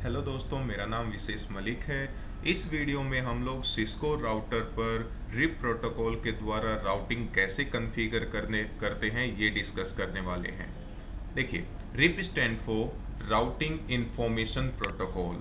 Hello दोस्तों, मेरा नाम विशेष मलिक है। इस वीडियो में हम लोग सिस्को राउटर पर रिप प्रोटोकॉल के द्वारा राउटिंग कैसे कॉन्फ़िगर करते हैं ये डिस्कस करने वाले हैं। देखिए, RIP stand for routing information protocol.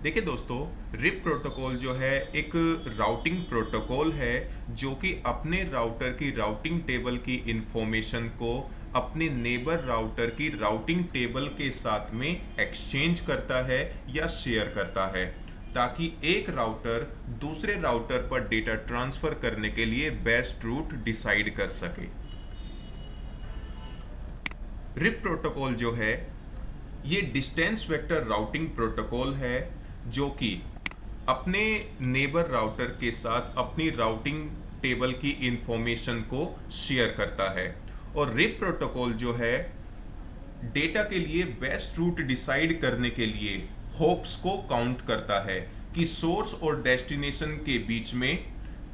देखिए दोस्तों, रिप प्रोटोकॉल जो है एक राउटिंग प्रोटोकॉल है जो कि अपने राउटर की राउटिंग टेबल की इंफॉर्मेशन को अपने नेबर राउटर की राउटिंग टेबल के साथ में एक्सचेंज करता है या शेयर करता है, ताकि एक राउटर दूसरे राउटर पर डेटा ट्रांसफर करने के लिए बेस्ट रूट डिसाइड कर सके। रिप प्रोटोकॉल जो है ये डिस्टेंस वेक्टर राउटिंग प्रोटोकॉल है जो कि अपने नेबर राउटर के साथ अपनी राउटिंग टेबल की इंफॉर्मेशन को शेयर करता है। और रिप प्रोटोकॉल जो है डेटा के लिए बेस्ट रूट डिसाइड करने के लिए होप्स को काउंट करता है कि सोर्स और डेस्टिनेशन के बीच में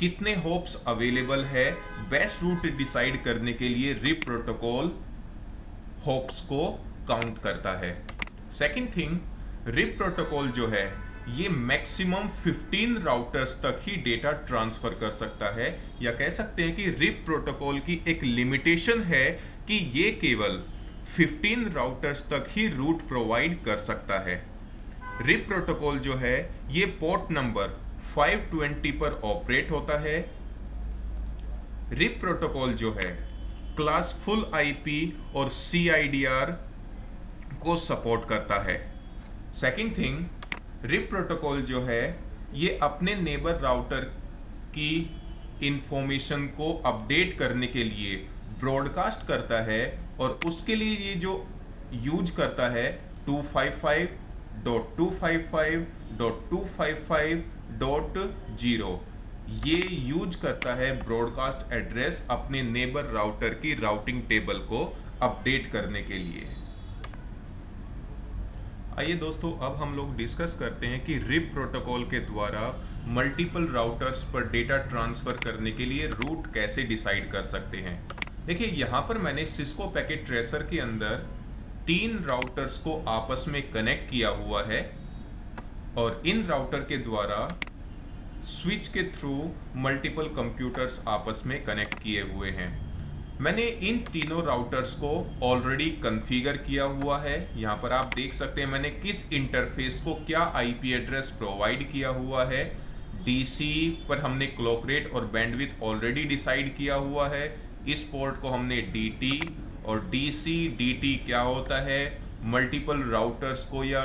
कितने होप्स अवेलेबल है। बेस्ट रूट डिसाइड करने के लिए रिप प्रोटोकॉल होप्स को काउंट करता है। सेकंड थिंग, रिप प्रोटोकॉल जो है ये मैक्सिमम 15 राउटर्स तक ही डेटा ट्रांसफर कर सकता है, या कह सकते हैं कि रिप प्रोटोकॉल की एक लिमिटेशन है कि ये केवल 15 राउटर्स तक ही रूट प्रोवाइड कर सकता है। रिप प्रोटोकॉल जो है ये पोर्ट नंबर 520 पर ऑपरेट होता है। रिप प्रोटोकॉल जो है क्लास फुल आईपी और CIDR को सपोर्ट करता है। सेकंड थिंग, रिप प्रोटोकॉल जो है ये अपने नेबर राउटर की इंफॉर्मेशन को अपडेट करने के लिए ब्रॉडकास्ट करता है, और उसके लिए ये जो यूज करता है 255.255.255.0 ये यूज करता है ब्रॉडकास्ट एड्रेस अपने नेबर राउटर की राउटिंग टेबल को अपडेट करने के लिए। आइए दोस्तों, अब हम लोग डिस्कस करते हैं कि रिप प्रोटोकॉल के द्वारा मल्टीपल राउटर्स पर डेटा ट्रांसफर करने के लिए रूट कैसे डिसाइड कर सकते हैं। देखिए, यहाँ पर मैंने सिस्को पैकेट ट्रेसर के अंदर 3 राउटर्स को आपस में कनेक्ट किया हुआ है, और इन राउटर के द्वारा स्विच के थ्रू मल्टीपल कंप्यूटर्स आपस में कनेक्ट किए हुए हैं। मैंने इन तीनों राउटर्स को ऑलरेडी कॉन्फ़िगर किया हुआ है। यहाँ पर आप देख सकते हैं मैंने किस इंटरफेस को क्या आईपी एड्रेस प्रोवाइड किया हुआ है। डीसी पर हमने क्लॉक रेट और बैंडविड्थ ऑलरेडी डिसाइड किया हुआ है। इस पोर्ट को हमने डीटी और डीटी क्या होता है, मल्टीपल राउटर्स को या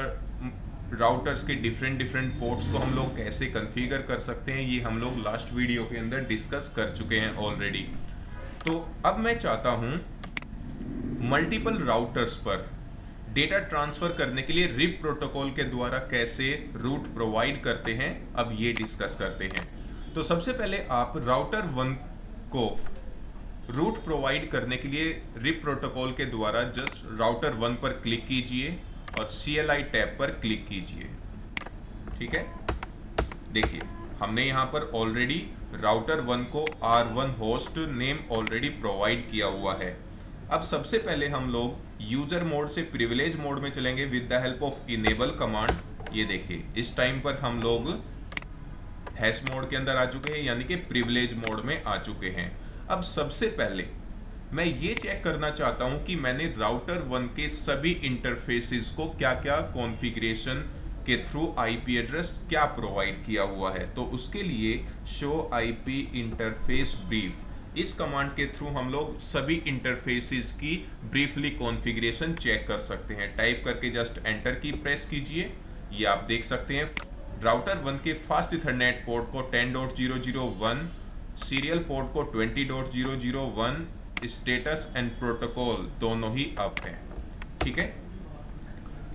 राउटर्स के डिफरेंट पोर्ट्स को हम लोग कैसे कॉन्फ़िगर कर सकते हैं, ये हम लोग लास्ट वीडियो के अंदर डिस्कस कर चुके हैं ऑलरेडी। तो अब मैं चाहता हूं मल्टीपल राउटर्स पर डेटा ट्रांसफर करने के लिए रिप प्रोटोकॉल के द्वारा कैसे रूट प्रोवाइड करते हैं, अब ये डिस्कस करते हैं। तो सबसे पहले आप राउटर 1 को रूट प्रोवाइड करने के लिए रिप प्रोटोकॉल के द्वारा जस्ट राउटर 1 पर क्लिक कीजिए और CLI टैब पर क्लिक कीजिए। ठीक है, देखिए हमने यहाँ पर ऑलरेडी राउटर 1 को R1 host name already provide किया हुआ है। अब सबसे पहले हम लोग यूजर मोड से प्रिविलेज मोड में चलेंगे with the help of enable command. ये देखिए, इस टाइम पर हम लोग हैश मोड के अंदर आ चुके हैं, यानी कि प्रिविलेज मोड में आ चुके हैं। अब सबसे पहले मैं ये चेक करना चाहता हूं कि मैंने राउटर 1 के सभी इंटरफेसेस को क्या क्या कॉन्फ़िगरेशन के थ्रू आईपी एड्रेस क्या प्रोवाइड किया हुआ है। तो उसके लिए शो आईपी इंटरफेस ब्रीफ, इस कमांड के थ्रू हम लोग सभी इंटरफेसेस की ब्रीफली कॉन्फ़िगरेशन चेक कर सकते हैं। टाइप करके जस्ट एंटर की प्रेस कीजिए। ये आप देख सकते हैं राउटर 1 के फास्ट इथरनेट पोर्ट को 10.001, सीरियल पोर्ट को 20.001, स्टेटस एंड प्रोटोकॉल दोनों ही अप है। ठीक है,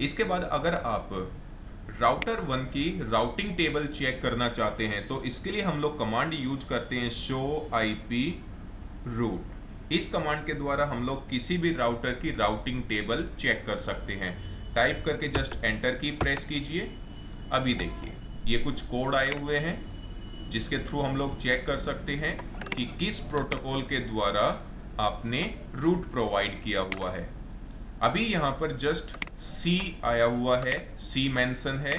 इसके बाद अगर आप राउटर 1 की राउटिंग टेबल चेक करना चाहते हैं तो इसके लिए हम लोग कमांड यूज करते हैं शो आईपी रूट। इस कमांड के द्वारा हम लोग किसी भी राउटर की राउटिंग टेबल चेक कर सकते हैं। टाइप करके जस्ट एंटर की प्रेस कीजिए। अभी देखिए, ये कुछ कोड आए हुए हैं जिसके थ्रू हम लोग चेक कर सकते हैं कि किस प्रोटोकॉल के द्वारा आपने रूट प्रोवाइड किया हुआ है। अभी यहाँ पर जस्ट C आया हुआ है, C मेंशन है।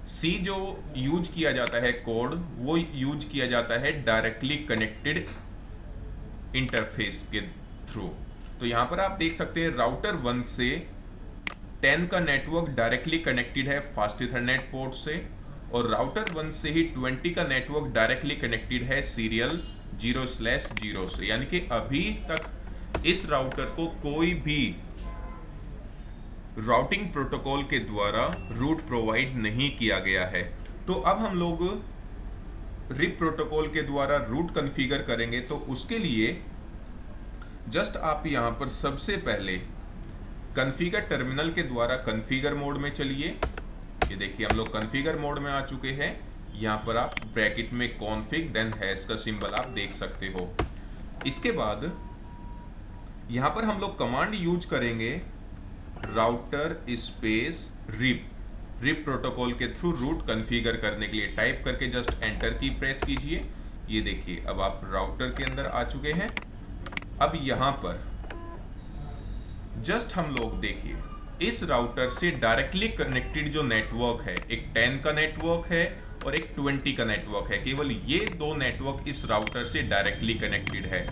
C जो यूज किया जाता है कोड, वो यूज किया जाता है डायरेक्टली कनेक्टेड इंटरफेस के थ्रू। तो यहाँ पर आप देख सकते हैं राउटर 1 से 10 का नेटवर्क डायरेक्टली कनेक्टेड है फास्ट ईथरनेट पोर्ट से, और राउटर 1 से ही 20 का नेटवर्क डायरेक्टली कनेक्टेड है सीरियल 0/0 से। यानी कि अभी तक इस राउटर को कोई भी राउटिंग प्रोटोकॉल के द्वारा रूट प्रोवाइड नहीं किया गया है। तो अब हम लोग रिप प्रोटोकॉल के द्वारा रूट कॉन्फ़िगर करेंगे। तो उसके लिए जस्ट आप यहां पर सबसे पहले कॉन्फ़िगर टर्मिनल के द्वारा कॉन्फ़िगर मोड में चलिए। ये देखिए हम लोग कॉन्फ़िगर मोड में आ चुके हैं। यहां पर आप ब्रैकेट में कॉन्फ़िग देन हैश का सिंबल आप देख सकते हो। इसके बाद यहां पर हम लोग कमांड यूज करेंगे राउटर स्पेस रिप प्रोटोकॉल के थ्रू रूट कॉन्फ़िगर करने के लिए। टाइप करके जस्ट एंटर की प्रेस कीजिए। ये देखिए अब आप राउटर के अंदर आ चुके हैं। अब यहां पर जस्ट हम लोग देखिए इस राउटर से डायरेक्टली कनेक्टेड जो नेटवर्क है, एक 10 का नेटवर्क है और एक 20 का नेटवर्क है। केवल ये दो नेटवर्क इस राउटर से डायरेक्टली कनेक्टेड है।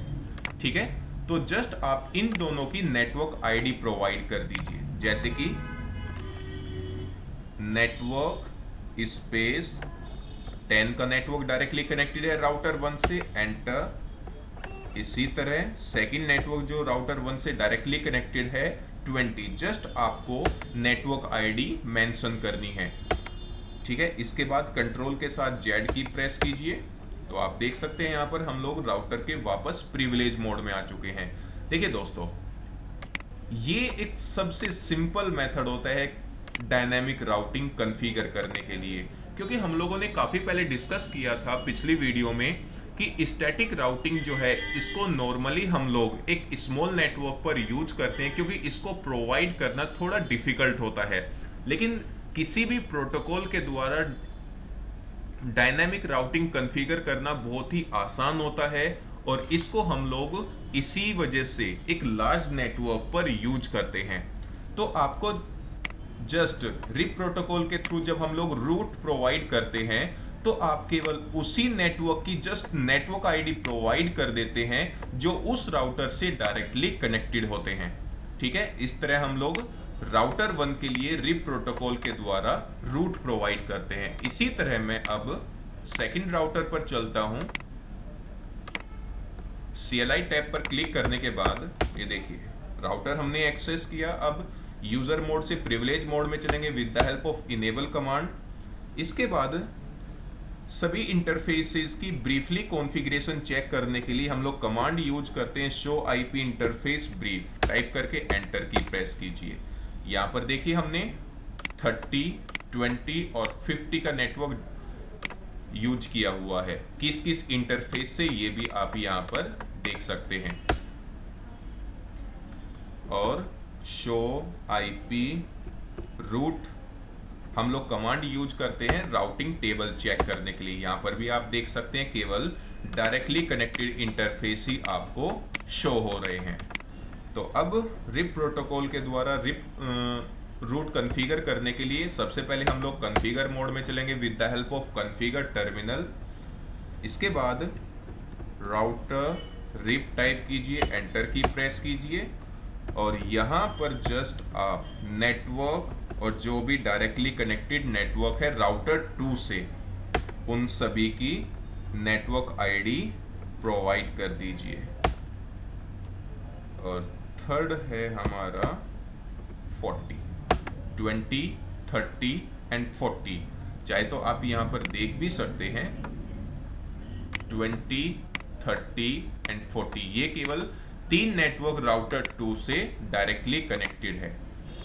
ठीक है, तो जस्ट आप इन दोनों की नेटवर्क आईडी प्रोवाइड कर दीजिए, जैसे कि नेटवर्क स्पेस 10 का नेटवर्क डायरेक्टली कनेक्टेड है राउटर 1 से, एंटर। इसी तरह सेकंड नेटवर्क जो राउटर 1 से डायरेक्टली कनेक्टेड है 20, जस्ट आपको नेटवर्क आईडी मेंशन करनी है। ठीक है, इसके बाद कंट्रोल के साथ जेड की प्रेस कीजिए। तो आप देख सकते हैं यहाँ पर हम लोग राउटर के वापस प्रिविलेज मोड में आ चुके हैं। देखिए दोस्तों, ये एक सबसे सिंपल मेथड होता है डायनेमिक राउटिंग कॉन्फ़िगर करने के लिए, क्योंकि हम लोगों ने काफी पहले डिस्कस किया था पिछली वीडियो में कि स्टैटिक राउटिंग जो है इसको नॉर्मली हम लोग एक स्मॉल नेटवर्क पर यूज करते हैं, क्योंकि इसको प्रोवाइड करना थोड़ा डिफिकल्ट होता है। लेकिन किसी भी प्रोटोकॉल के द्वारा डायनामिक राउटिंग कॉन्फ़िगर करना बहुत ही आसान होता है, और इसको हम लोग इसी वजह से एक लार्ज नेटवर्क पर यूज करते हैं। तो आपको जस्ट रिप प्रोटोकॉल के थ्रू जब हम लोग रूट प्रोवाइड करते हैं तो आप केवल उसी नेटवर्क की जस्ट नेटवर्क आईडी प्रोवाइड कर देते हैं जो उस राउटर से डायरेक्टली कनेक्टेड होते हैं। ठीक है, इस तरह हम लोग राउटर 1 के लिए रिप प्रोटोकॉल के द्वारा रूट प्रोवाइड करते हैं। इसी तरह मैं अब सेकंड राउटर पर चलता हूं। CLI टैब पर क्लिक करने के बाद ये देखिए राउटर हमने एक्सेस किया। अब यूजर मोड से प्रिविलेज मोड में चलेंगे with the help of enable command. इसके बाद सभी इंटरफेसेस की ब्रीफली कॉन्फ़िगरेशन चेक करने के लिए हम लोग कमांड यूज करते हैं show IP interface brief. Type करके एंटर की प्रेस कीजिए। यहाँ पर देखिए हमने 30, 20 और 50 का नेटवर्क यूज किया हुआ है। किस किस इंटरफेस से ये भी आप यहाँ पर देख सकते हैं। और शो IP रूट हम लोग कमांड यूज करते हैं राउटिंग टेबल चेक करने के लिए। यहाँ पर भी आप देख सकते हैं केवल डायरेक्टली कनेक्टेड इंटरफेस ही आपको शो हो रहे हैं। तो अब रिप प्रोटोकॉल के द्वारा रिप रूट कॉन्फ़िगर करने के लिए सबसे पहले हम लोग कॉन्फ़िगर मोड में चलेंगे with the help of configure terminal. इसके बाद राउटर रिप टाइप कीजिए, एंटर की प्रेस कीजिए, और यहाँ पर जस्ट आप नेटवर्क और जो भी डायरेक्टली कनेक्टेड नेटवर्क है राउटर 2 से, उन सभी की नेटवर्क आईडी प्रोवाइड कर दीजिए। और थर्ड है हमारा 40, 20, 30 एंड 40। चाहे तो आप यहाँ पर देख भी सकते हैं 20, 30 एंड 40। ये केवल 3 नेटवर्क राउटर 2 से डायरेक्टली कनेक्टेड है।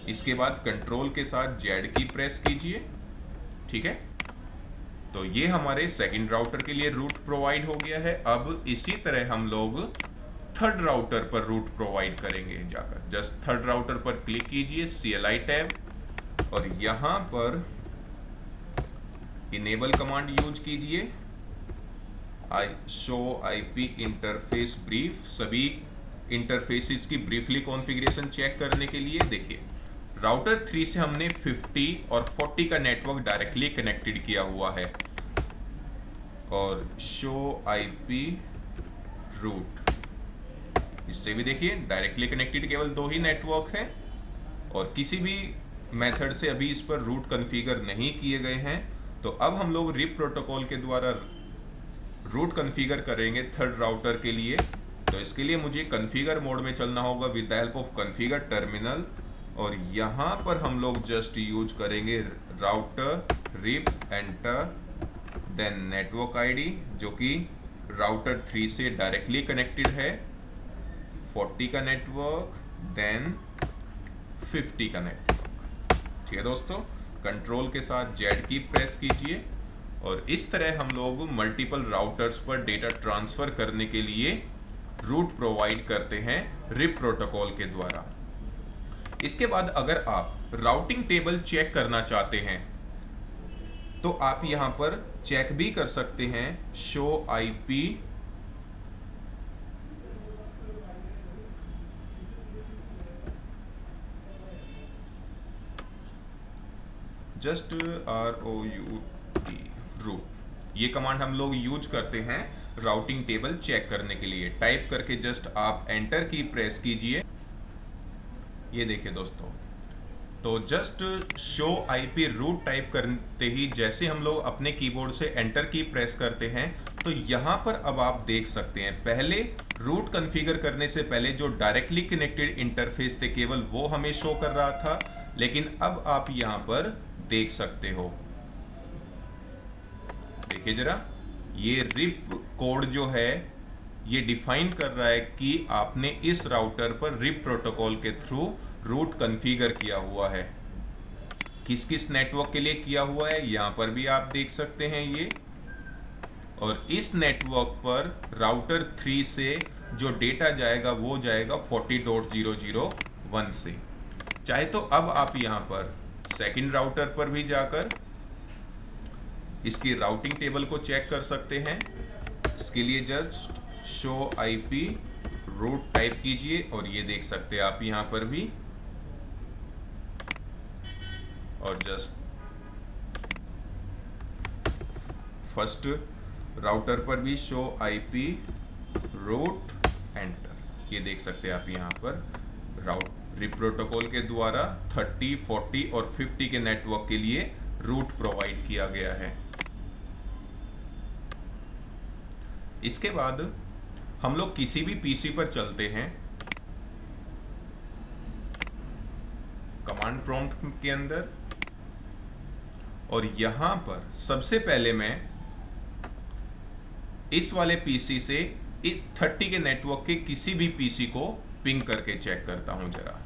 इसके बाद कंट्रोल के साथ जेड की प्रेस कीजिए। ठीक है, तो ये हमारे सेकंड राउटर के लिए रूट प्रोवाइड हो गया है। अब इसी तरह हम लोग थर्ड राउटर पर रूट प्रोवाइड करेंगे। जाकर जस्ट थर्ड राउटर पर क्लिक कीजिए, CLI टैब, और यहां पर इनेबल कमांड यूज कीजिए शो IP इंटरफेस ब्रीफ। सभी इंटरफेसेस की ब्रीफली कॉन्फ़िगरेशन चेक करने के लिए देखिए, राउटर 3 से हमने 50 और 40 का नेटवर्क डायरेक्टली कनेक्टेड किया हुआ है और शो आईपी रूट, इससे भी देखिए डायरेक्टली कनेक्टेड केवल 2 ही नेटवर्क है और किसी भी मेथड से अभी इस पर रूट कॉन्फ़िगर नहीं किए गए हैं। तो अब हम लोग रिप प्रोटोकॉल के द्वारा रूट कॉन्फ़िगर करेंगे थर्ड राउटर के लिए। तो इसके लिए मुझे कॉन्फ़िगर मोड में चलना होगा with the help of configure terminal और यहाँ पर हम लोग जस्ट यूज करेंगे router RIP enter then network ID जो कि राउटर 3 से डायरेक्टली कनेक्टेड है, 40 का नेटवर्क देन 50 का नेटवर्क। ठीक है दोस्तों, कंट्रोल के साथ जेड की प्रेस कीजिए और इस तरह हम लोग मल्टीपल राउटर्स पर डेटा ट्रांसफर करने के लिए रूट प्रोवाइड करते हैं रिप प्रोटोकॉल के द्वारा। इसके बाद अगर आप राउटिंग टेबल चेक करना चाहते हैं तो आप यहां पर चेक भी कर सकते हैं show IP just ROUT route, ये कमांड हम लोग यूज करते हैं राउटिंग टेबल चेक करने के लिए। टाइप करके जस्ट आप एंटर की प्रेस कीजिए। ये देखिए दोस्तों, तो just show IP root type करते ही जैसे हम लोग अपने कीबोर्ड से एंटर की प्रेस करते हैं तो यहां पर अब आप देख सकते हैं पहले रूट कॉन्फ़िगर करने से पहले जो डायरेक्टली कनेक्टेड इंटरफेस थे केवल वो हमें शो कर रहा था, लेकिन अब आप यहां पर देख सकते हो, देखिए जरा, ये रिप कोड जो है ये डिफाइन कर रहा है कि आपने इस राउटर पर रिप प्रोटोकॉल के थ्रू रूट कॉन्फ़िगर किया हुआ है। किस किस नेटवर्क के लिए किया हुआ है यहां पर भी आप देख सकते हैं ये, और इस नेटवर्क पर राउटर 3 से जो डेटा जाएगा वो जाएगा 40.001 से। चाहे तो अब आप यहां पर सेकंड राउटर पर भी जाकर इसकी राउटिंग टेबल को चेक कर सकते हैं। इसके लिए just show IP root type कीजिए और ये देख सकते हैं आप यहां पर भी, और जस्ट फर्स्ट राउटर पर भी शो आईपी रूट एंटर, ये देख सकते हैं आप यहां पर रिप प्रोटोकॉल के द्वारा 30, 40 और 50 के नेटवर्क के लिए रूट प्रोवाइड किया गया है। इसके बाद हम लोग किसी भी पीसी पर चलते हैं, कमांड प्रॉम्प्ट के अंदर, और यहां पर सबसे पहले मैं इस वाले पीसी से 30 के नेटवर्क के किसी भी पीसी को पिंग करके चेक करता हूं जरा।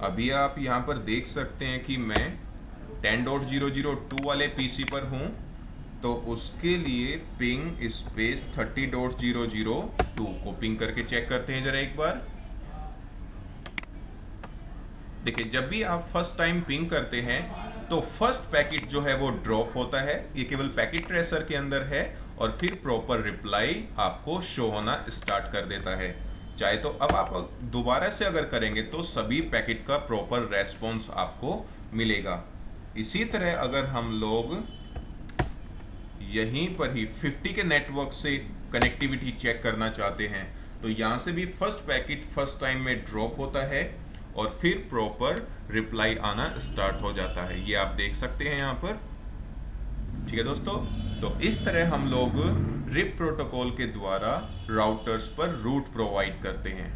अभी आप यहां पर देख सकते हैं कि मैं 10.002 वाले पीसी पर हूं, तो उसके लिए पिंग स्पेस 30.002 को पिंग करके चेक करते हैं जरा एक बार। देखिए, जब भी आप फर्स्ट टाइम पिंग करते हैं तो फर्स्ट पैकेट जो है वो ड्रॉप होता है, ये केवल पैकेट ट्रेसर के अंदर है, और फिर प्रॉपर रिप्लाई आपको शो होना स्टार्ट कर देता है। चाहे तो अब आप दोबारा से अगर करेंगे तो सभी पैकेट का प्रॉपर रेस्पॉन्स आपको मिलेगा। इसी तरह अगर हम लोग यहीं पर ही 50 के नेटवर्क से कनेक्टिविटी चेक करना चाहते हैं तो यहां से भी फर्स्ट पैकेट फर्स्ट टाइम में ड्रॉप होता है और फिर प्रॉपर रिप्लाई आना स्टार्ट हो जाता है, ये आप देख सकते हैं यहां पर। ठीक है दोस्तों, तो इस तरह हम लोग रिप प्रोटोकॉल के द्वारा राउटर्स पर रूट प्रोवाइड करते हैं।